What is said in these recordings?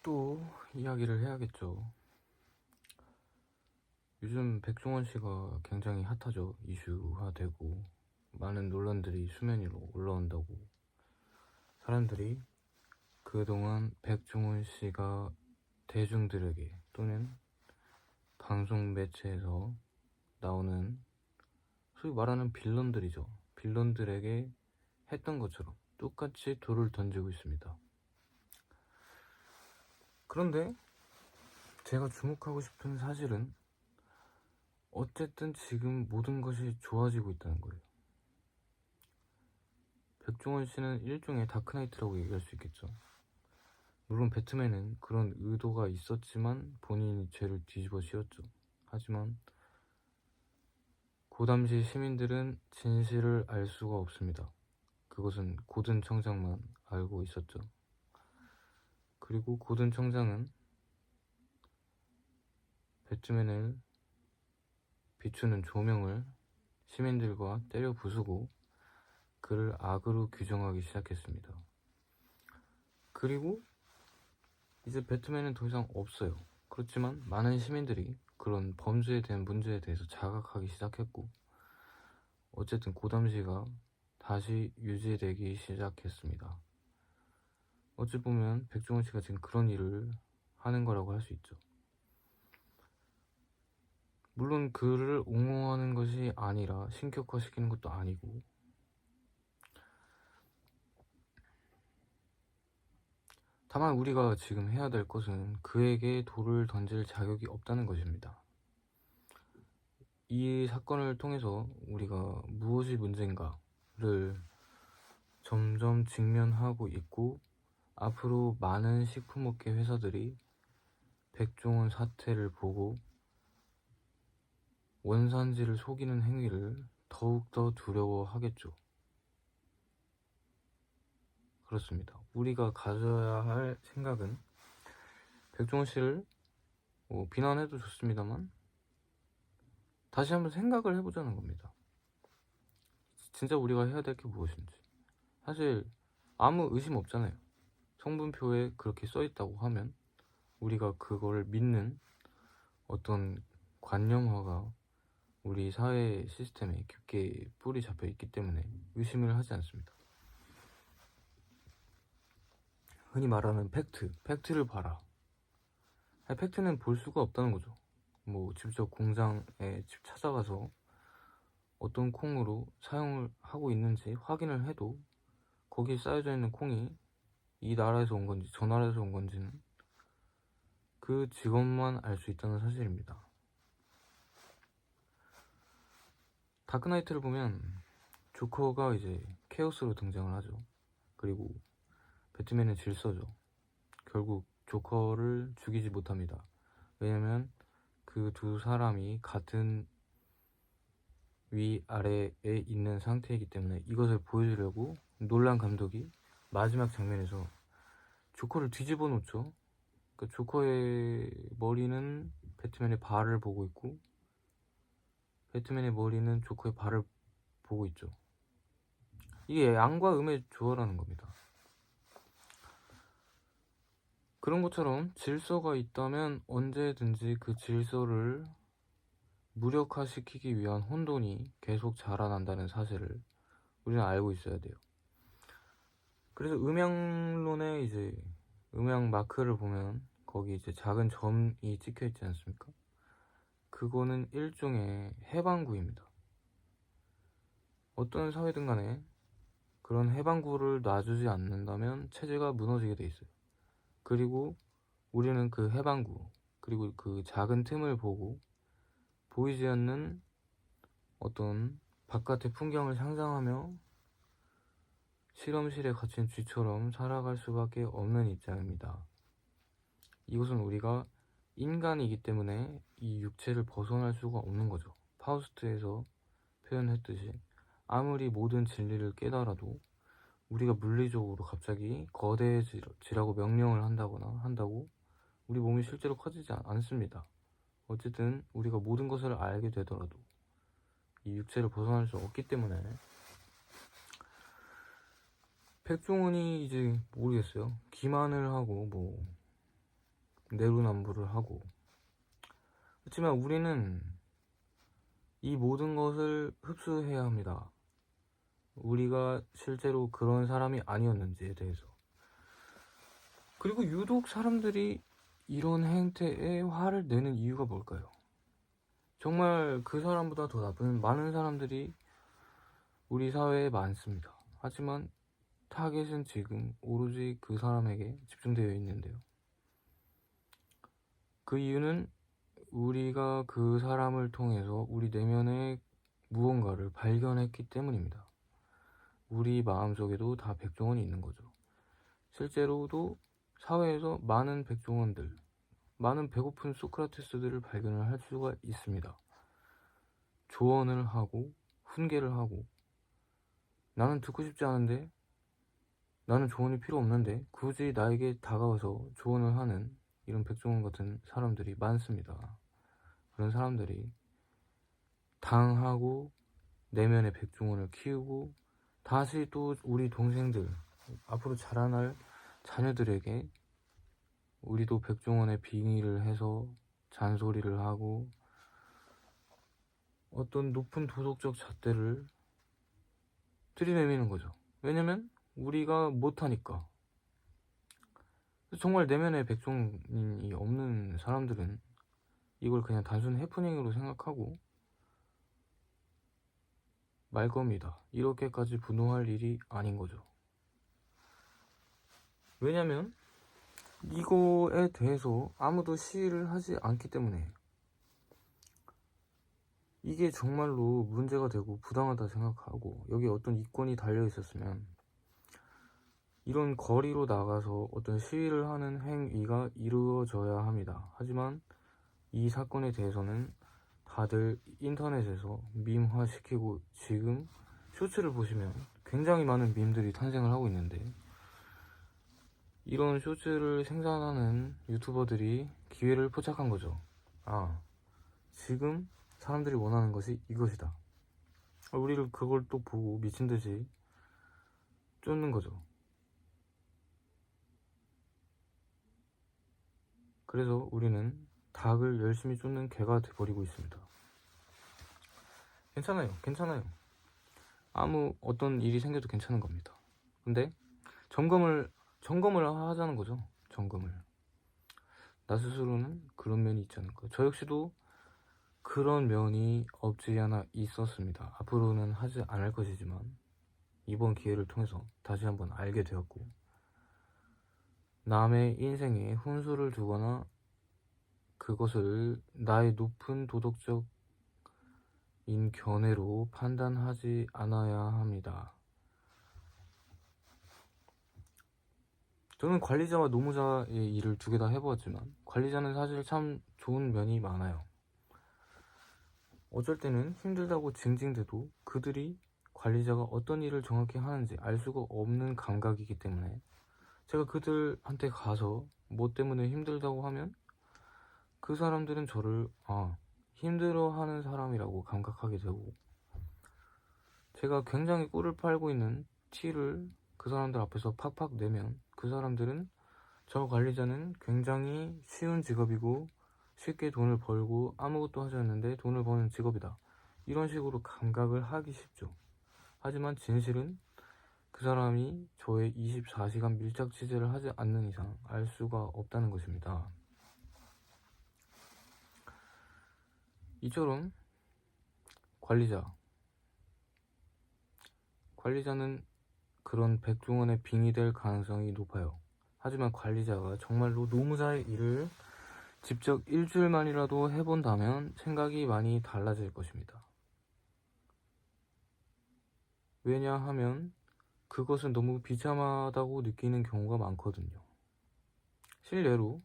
또 이야기를 해야겠죠. 요즘 백종원 씨가 굉장히 핫하죠. 이슈화되고 많은 논란들이 수면 위로 올라온다고. 사람들이 그동안 백종원 씨가 대중들에게 또는 방송 매체에서 나오는 소위 말하는 빌런들이죠. 빌런들에게 했던 것처럼 똑같이 돌을 던지고 있습니다. 그런데 제가 주목하고 싶은 사실은 어쨌든 지금 모든 것이 좋아지고 있다는 거예요. 백종원 씨는 일종의 다크나이트라고 얘기할 수 있겠죠. 물론 배트맨은 그런 의도가 있었지만 본인이 죄를 뒤집어 씌웠죠. 하지만 그 당시 시민들은 진실을 알 수가 없습니다. 그것은 고든 청장만 알고 있었죠. 그리고 고든 청장은 배트맨을 비추는 조명을 시민들과 때려 부수고 그를 악으로 규정하기 시작했습니다. 그리고 이제 배트맨은 더 이상 없어요. 그렇지만 많은 시민들이 그런 범죄에 대한 문제에 대해서 자각하기 시작했고, 어쨌든 고담시가 다시 유지되기 시작했습니다. 어찌 보면 백종원 씨가 지금 그런 일을 하는 거라고 할 수 있죠. 물론 그를 옹호하는 것이 아니라 신격화시키는 것도 아니고, 다만 우리가 지금 해야 될 것은 그에게 돌을 던질 자격이 없다는 것입니다. 이 사건을 통해서 우리가 무엇이 문제인가를 점점 직면하고 있고, 앞으로 많은 식품업계 회사들이 백종원 사태를 보고 원산지를 속이는 행위를 더욱더 두려워하겠죠. 그렇습니다. 우리가 가져야 할 생각은 백종원 씨를 비난해도 좋습니다만 다시 한번 생각을 해보자는 겁니다. 진짜 우리가 해야 될 게 무엇인지. 사실 아무 의심 없잖아요. 성분표에 그렇게 써있다고 하면 우리가 그걸 믿는 어떤 관념화가 우리 사회 시스템에 깊게 뿌리 잡혀 있기 때문에 의심을 하지 않습니다. 흔히 말하는 팩트를 봐라. 팩트는 볼 수가 없다는 거죠. 직접 공장에 찾아가서 어떤 콩으로 사용을 하고 있는지 확인을 해도 거기에 쌓여져 있는 콩이 이 나라에서 온 건지 저 나라에서 온 건지는 그 직원만 알 수 있다는 사실입니다. 다크나이트를 보면 조커가 이제 케오스로 등장을 하죠. 그리고 배트맨은 질서죠. 결국 조커를 죽이지 못합니다. 왜냐면 그 두 사람이 같은 위아래에 있는 상태이기 때문에 이것을 보여주려고 놀란 감독이 마지막 장면에서 조커를 뒤집어 놓죠. 그러니까 조커의 머리는 배트맨의 발을 보고 있고 배트맨의 머리는 조커의 발을 보고 있죠. 이게 양과 음의 조화라는 겁니다. 그런 것처럼 질서가 있다면 언제든지 그 질서를 무력화시키기 위한 혼돈이 계속 자라난다는 사실을 우리는 알고 있어야 돼요. 그래서 음향론의 이제 음향 마크를 보면 거기 이제 작은 점이 찍혀 있지 않습니까? 그거는 일종의 해방구입니다. 어떤 사회든 간에 그런 해방구를 놔주지 않는다면 체제가 무너지게 돼 있어요. 그리고 우리는 그 해방구 그리고 그 작은 틈을 보고 보이지 않는 어떤 바깥의 풍경을 상상하며 실험실에 갇힌 쥐처럼 살아갈 수밖에 없는 입장입니다. 이것은 우리가 인간이기 때문에 이 육체를 벗어날 수가 없는 거죠. 파우스트에서 표현했듯이 아무리 모든 진리를 깨달아도 우리가 물리적으로 갑자기 거대해지라고 명령을 한다고 우리 몸이 실제로 커지지 않습니다. 어쨌든 우리가 모든 것을 알게 되더라도 이 육체를 벗어날 수 없기 때문에 백종원이 이제 모르겠어요. 기만을 하고 내로남불을 하고. 그렇지만 우리는 이 모든 것을 흡수해야 합니다. 우리가 실제로 그런 사람이 아니었는지에 대해서. 그리고 유독 사람들이 이런 행태에 화를 내는 이유가 뭘까요? 정말 그 사람보다 더 나쁜 많은 사람들이 우리 사회에 많습니다. 하지만 타겟은 지금 오로지 그 사람에게 집중되어 있는데요. 그 이유는 우리가 그 사람을 통해서 우리 내면의 무언가를 발견했기 때문입니다. 우리 마음속에도 다 백종원이 있는 거죠. 실제로도 사회에서 많은 백종원들, 많은 배고픈 소크라테스들을 발견을 할 수가 있습니다. 조언을 하고 훈계를 하고, 나는 듣고 싶지 않은데, 나는 조언이 필요 없는데 굳이 나에게 다가와서 조언을 하는 이런 백종원 같은 사람들이 많습니다. 그런 사람들이 당하고 내면의 백종원을 키우고 다시 또 우리 동생들, 앞으로 자라날 자녀들에게 우리도 백종원의 빙의를 해서 잔소리를 하고 어떤 높은 도덕적 잣대를 들이내미는 거죠. 왜냐면 우리가 못하니까. 정말 내면의 백종이 없는 사람들은 이걸 그냥 단순 해프닝으로 생각하고 말 겁니다. 이렇게까지 분노할 일이 아닌 거죠. 왜냐면 이거에 대해서 아무도 시위를 하지 않기 때문에. 이게 정말로 문제가 되고 부당하다 생각하고 여기에 어떤 이권이 달려 있었으면 이런 거리로 나가서 어떤 시위를 하는 행위가 이루어져야 합니다. 하지만 이 사건에 대해서는 다들 인터넷에서 밈화시키고, 지금 쇼츠를 보시면 굉장히 많은 밈들이 탄생을 하고 있는데, 이런 쇼츠를 생산하는 유튜버들이 기회를 포착한 거죠. 아, 지금 사람들이 원하는 것이 이것이다. 우리를 그걸 또 보고 미친듯이 쫓는 거죠. 그래서 우리는 닭을 열심히 쫓는 개가 돼버리고 있습니다. 괜찮아요. 아무 어떤 일이 생겨도 괜찮은 겁니다. 근데 점검을 하자는 거죠. 점검을. 나 스스로는 그런 면이 있지 않을까. 저 역시도 그런 면이 없지 않아 있었습니다. 앞으로는 하지 않을 것이지만 이번 기회를 통해서 다시 한번 알게 되었고, 남의 인생에 훈수를 두거나 그것을 나의 높은 도덕적인 견해로 판단하지 않아야 합니다. 저는 관리자와 노무자의 일을 두 개 다 해보았지만 관리자는 사실 참 좋은 면이 많아요. 어쩔 때는 힘들다고 징징대도 그들이 관리자가 어떤 일을 정확히 하는지 알 수가 없는 감각이기 때문에 제가 그들한테 가서 뭐 때문에 힘들다고 하면 그 사람들은 저를 힘들어하는 사람이라고 감각하게 되고, 제가 굉장히 꿀을 빨고 있는 티를 그 사람들 앞에서 팍팍 내면 그 사람들은 저 관리자는 굉장히 쉬운 직업이고 쉽게 돈을 벌고 아무것도 하지 않는데 돈을 버는 직업이다, 이런 식으로 감각을 하기 쉽죠. 하지만 진실은 그 사람이 저의 24시간 밀착 취재를 하지 않는 이상 알 수가 없다는 것입니다. 이처럼 관리자는 그런 백종원의 빙의 될 가능성이 높아요. 하지만 관리자가 정말로 노무자의 일을 직접 일주일만이라도 해본다면 생각이 많이 달라질 것입니다. 왜냐하면 그것은 너무 비참하다고 느끼는 경우가 많거든요. 실례로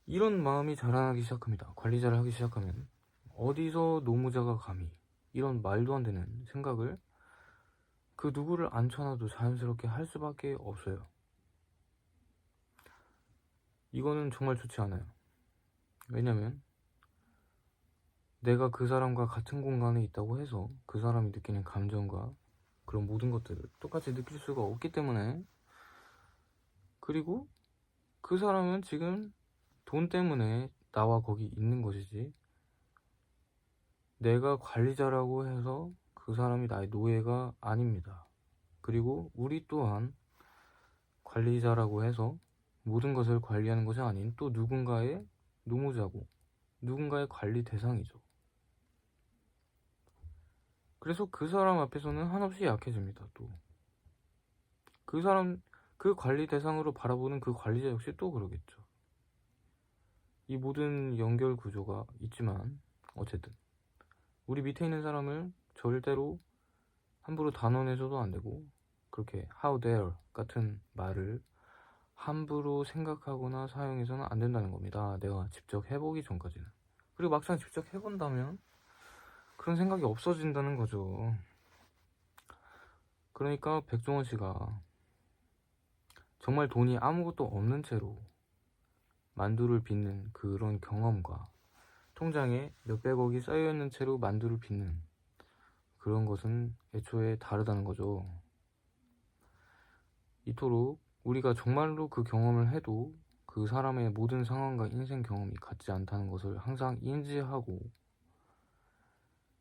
이런 마음이 자라나기 시작합니다. 관리자를 하기 시작하면 어디서 노무자가 감히 이런 말도 안 되는 생각을 그 누구를 앉혀놔도 자연스럽게 할 수밖에 없어요. 이거는 정말 좋지 않아요. 왜냐면 내가 그 사람과 같은 공간에 있다고 해서 그 사람이 느끼는 감정과 그런 모든 것들을 똑같이 느낄 수가 없기 때문에, 그리고 그 사람은 지금 돈 때문에 나와 거기 있는 것이지, 내가 관리자라고 해서 그 사람이 나의 노예가 아닙니다. 그리고 우리 또한 관리자라고 해서 모든 것을 관리하는 것이 아닌 또 누군가의 노무자고 누군가의 관리 대상이죠. 그래서 그 사람 앞에서는 한없이 약해집니다. 또 그 사람, 그 관리 대상으로 바라보는 그 관리자 역시 또 그러겠죠. 이 모든 연결 구조가 있지만 어쨌든 우리 밑에 있는 사람을 절대로 함부로 단언해서도 안 되고, 그렇게 how dare 같은 말을 함부로 생각하거나 사용해서는 안 된다는 겁니다. 내가 직접 해보기 전까지는. 그리고 막상 직접 해본다면 그런 생각이 없어진다는 거죠. 그러니까 백종원 씨가 정말 돈이 아무것도 없는 채로 만두를 빚는 그런 경험과 통장에 몇백억이 쌓여있는 채로 만두를 빚는 그런 것은 애초에 다르다는 거죠. 이토록 우리가 정말로 그 경험을 해도 그 사람의 모든 상황과 인생 경험이 같지 않다는 것을 항상 인지하고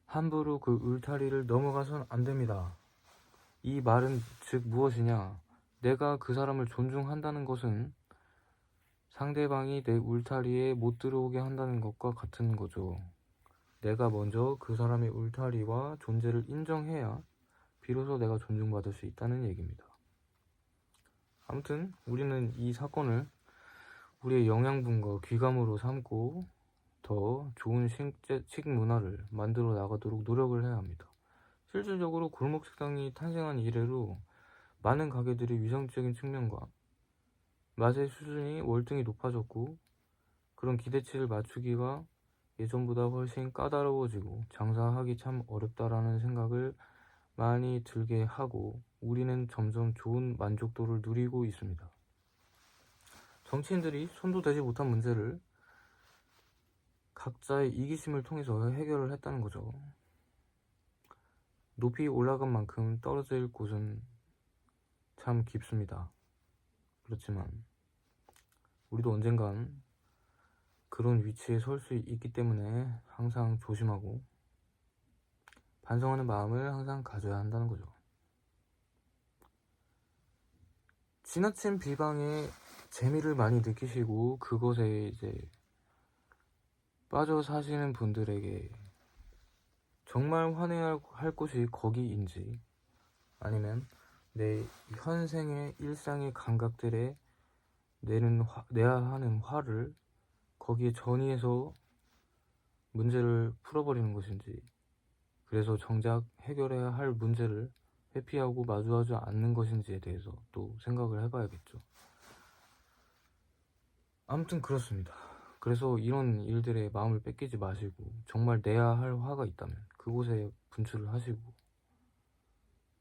함부로 그 울타리를 넘어가선 안 됩니다. 이 말은 즉 무엇이냐? 내가 그 사람을 존중한다는 것은 상대방이 내 울타리에 못 들어오게 한다는 것과 같은 거죠. 내가 먼저 그 사람의 울타리와 존재를 인정해야 비로소 내가 존중받을 수 있다는 얘기입니다. 아무튼 우리는 이 사건을 우리의 영양분과 귀감으로 삼고 더 좋은 식문화를 만들어 나가도록 노력을 해야 합니다. 실질적으로 골목식당이 탄생한 이래로 많은 가게들이 위생적인 측면과 맛의 수준이 월등히 높아졌고, 그런 기대치를 맞추기가 예전보다 훨씬 까다로워지고 장사하기 참 어렵다라는 생각을 많이 들게 하고, 우리는 점점 좋은 만족도를 누리고 있습니다. 정치인들이 손도 대지 못한 문제를 각자의 이기심을 통해서 해결을 했다는 거죠. 높이 올라간 만큼 떨어질 곳은 참 깊습니다. 그렇지만 우리도 언젠간 그런 위치에 설 수 있기 때문에 항상 조심하고 반성하는 마음을 항상 가져야 한다는 거죠. 지나친 비방에 재미를 많이 느끼시고 그것에 이제 빠져 사시는 분들에게 정말 환해야 할 곳이 거기인지, 아니면 내 현생의 일상의 감각들에 내야 하는 화를 거기에 전이해서 문제를 풀어버리는 것인지, 그래서 정작 해결해야 할 문제를 회피하고 마주하지 않는 것인지에 대해서 또 생각을 해봐야겠죠. 아무튼 그렇습니다. 그래서 이런 일들에 마음을 뺏기지 마시고, 정말 내야 할 화가 있다면 그곳에 분출을 하시고,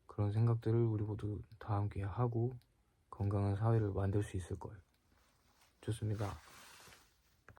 그런 생각들을 우리 모두 다 함께 하고 건강한 사회를 만들 수 있을 거예요. 좋습니다.